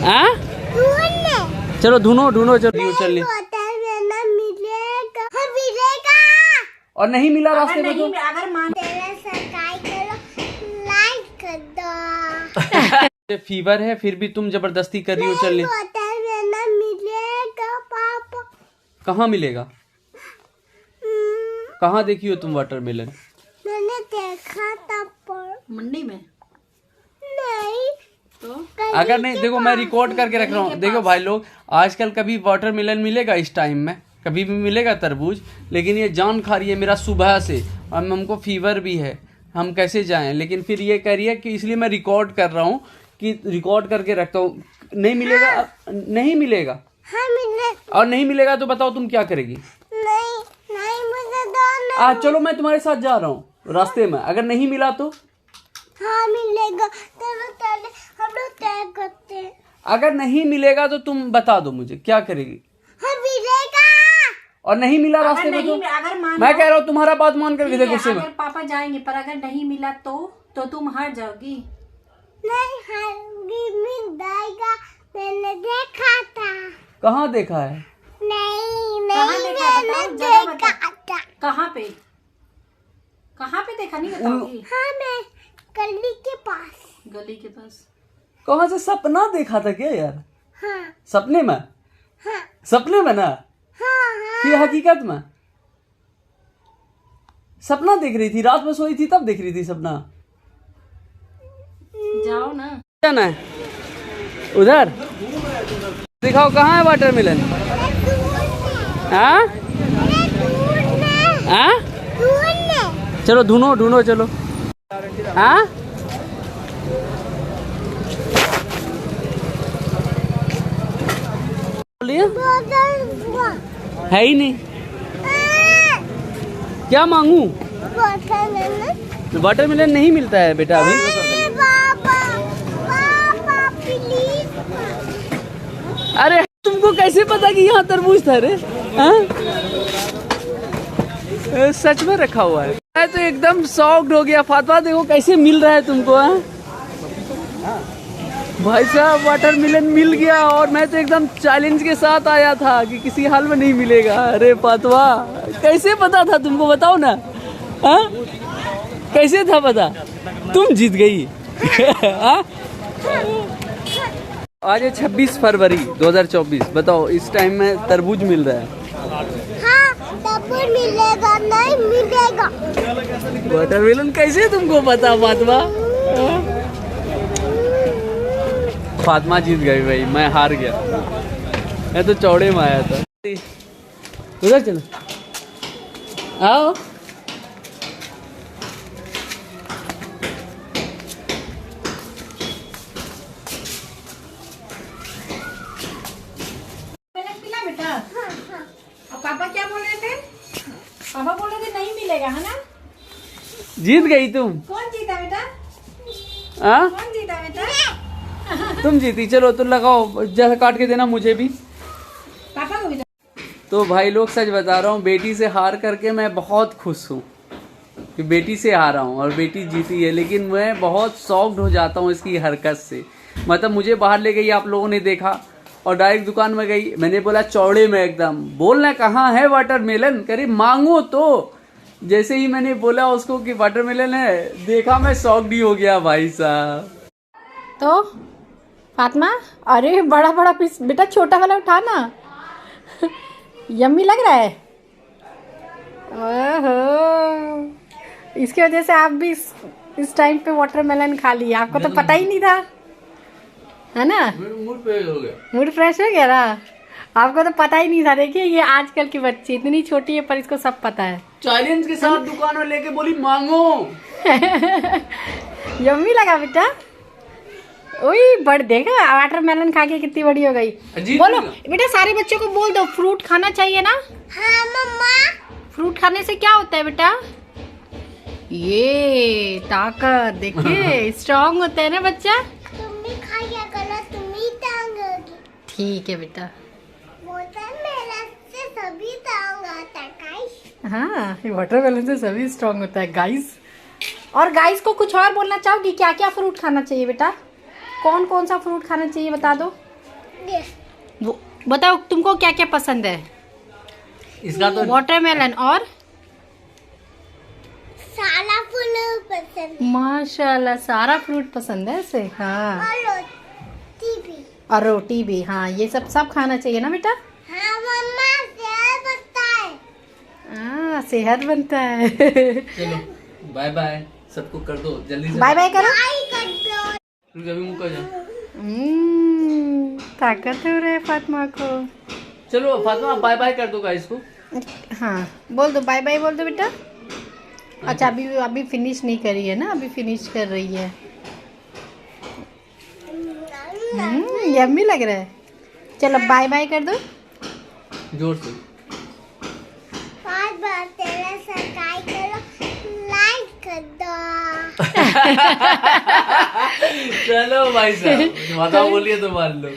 हाँ चलो ढूंढो चलो चलिए। और नहीं मिला रास्ते में तो अगर मान फीवर है फिर भी तुम जबरदस्ती कर रही हो। चलिए पापा कहाँ मिलेगा? कहाँ देखी हो तुम वाटरमेलन? मैंने देखा था पर मंडी में नहीं तो अगर नहीं देखो मैं रिकॉर्ड करके रख रहा हूँ। देखो भाई लोग आजकल कभी वाटरमेलन मिलेगा इस टाइम में, कभी भी मिलेगा तरबूज, लेकिन ये जान खा रही है मेरा सुबह से और हमको फीवर भी है, हम कैसे जाएं? लेकिन फिर ये कह रही है कि इसलिए मैं रिकॉर्ड कर रहा हूँ कि रिकॉर्ड करके रखता हूँ। नहीं मिलेगा नहीं मिलेगा। हाँ मिले और नहीं मिलेगा तो बताओ तुम क्या करेगी? नहीं मुझे दो चलो मैं तुम्हारे साथ जा रहा हूँ रास्ते में, अगर नहीं मिला तो हाँ मिलेगा। चलो चले हम लोग तय करते हैं। अगर नहीं मिलेगा तो तुम बता दो मुझे क्या करेगी? हाँ मिलेगा। और नहीं मिला रास्ते में तो अगर मान मैं कह रहा हूँ तुम्हारा बात मान करके देखो गुस्से में। अगर पापा जाएंगे पर अगर नहीं मिला तो तुम हार जाओगी। नहीं हारूंगी, मिल जाएगा। मैंने देखा था। कहाँ देखा है? नहीं कहाँ नहीं देखा? मैंने बताओ, जगह देखा था। कहाँ पे देखा? नहीं बताओगी? हाँ मैं गली के पास। गली के पास। कहाँ से सपना देखा था क्या यार? हाँ सपने में? हाँ सपने में ना हाँ कि हकीकत में? सपना देख रही थी, रात में सोई थी तब देख रही थी सपना। जाओ ना। जाना है उधर, दिखाओ कहाँ है वाटरमेलन? हाँ हाँ चलो ढूंढो चलो। हाँ बोलिए। है ही नहीं, क्या मांगू? वाटरमेलन नहीं मिलता है बेटा अभी। अरे तुमको कैसे पता कि यहाँ तरबूज था रे? सच में रखा हुआ है। मैं तो एकदम शॉक्ड हो गया। फातिमा देखो कैसे मिल रहा है तुमको। भाई साहब वाटरमेलन मिल गया और मैं तो एकदम चैलेंज के साथ आया था कि किसी हाल में नहीं मिलेगा। अरे फातिमा कैसे पता था तुमको? बताओ ना। हाँ कैसे था पता? तुम जीत गई। हाँ आज है 26 फरवरी 2024। बताओ इस टाइम में तरबूज मिल रहा है। हाँ तरबूज मिलेगा नहीं मिलेगा। वाटरमेलन कैसे तुमको पता फातिमा? फातिमा जीत गई भाई, मैं हार गया। मैं तो चौड़े में आया था। उधर चलो आओ। मिला बेटा? और पापा क्या बोल रहे थे? पापा बोल रहे थे नहीं मिलेगा, है ना? जीत गई तुम। कौन जीता बेटा? हाँ कौन जीता बेटा? तुम जीती। चलो तो लगाओ, जैसा काट के देना मुझे भी। पापा को भी। तो भाई लोग सच बता रहा हूँ, बेटी से हार करके मैं बहुत खुश हूँ कि बेटी से हारा हूँ और बेटी जीती है। लेकिन मैं बहुत शॉक्ड हो जाता हूँ इसकी हरकत से। मतलब मुझे बाहर ले गई, आप लोगों ने देखा, और डायरेक्ट दुकान में गई। मैंने बोला चौड़े में एकदम, बोलना कहाँ है वाटरमेलन? करे मांगो तो। जैसे ही मैंने बोला उसको कि वाटरमेलन है, देखा मैं शॉक्ड ही हो गया भाई साहब। तो फातिमा अरे बड़ा बड़ा पीस बेटा, छोटा वाला उठा ना। यम्मी लग रहा है। ओहो इसकी वजह से आप भी इस टाइम पे वाटरमेलन खा लिया। आपको तो पता ही नहीं था, है ना? मूड फ्रेश हो गया। मूड फ्रेश हो गया ना? आपको तो पता ही नहीं था। देखिए ये आजकल की बच्ची इतनी छोटी है पर इसको सब पता है। चैलेंज के साथ दुकान में लेके बोली मांगो। यम्मी लगा बेटा। ओए बड़ देखा वाटरमेलन खा के कितनी बड़ी हो गई। बोलो बेटा, सारे बच्चों को बोल दो फ्रूट खाना चाहिए ना। हाँ मम्मा। फ्रूट खाने से क्या होता है बेटा? ये ताकत देखिए स्ट्रांग होता है ना बच्चा। तुम भी खाया करो, तुम ही टांग होगी। ठीक है बेटा। वाटरमेलन से सभी टांग आता है गाइस। हाँ वाटरमेलन से सभी स्ट्रांग होता है गाइस। और गाइस को कुछ और बोलना चाहोगी? क्या क्या फ्रूट खाना चाहिए बेटा? कौन कौन सा फ्रूट खाना चाहिए बता दो। ये बताओ तुमको क्या क्या पसंद है? इसका तो वाटरमेलन और सारा फूल पसंद माशाल्लाह सारा फ्रूट पसंद है इसे। हाँ और रोटी भी। और रोटी भी। हाँ ये सब खाना चाहिए ना बेटा। हाँ मम्मा सेहत बनता है। हाँ सेहत बनता है। चलो बाय बाय सबको कर दो जल्दी से। बाय बाय करो। आई कर दो। रुक अभी मुँह कर जा। ताकत हो रहा है फातिमा को। चलो फातिमा बाय बाय कर दो गाइस को। हाँ बोल दो बाय बाय बोल दो बेटा। अच्छा अभी फिनिश नहीं करी है ना, अभी फिनिश कर रही है। यम्मी लग रहा है। चलो बाय बाय कर दो जोर से। बार बार तेरा सब्सक्राइब करो, लाइक कर दो। चलो भाई साहब बताओ बोलिए तो मान लो।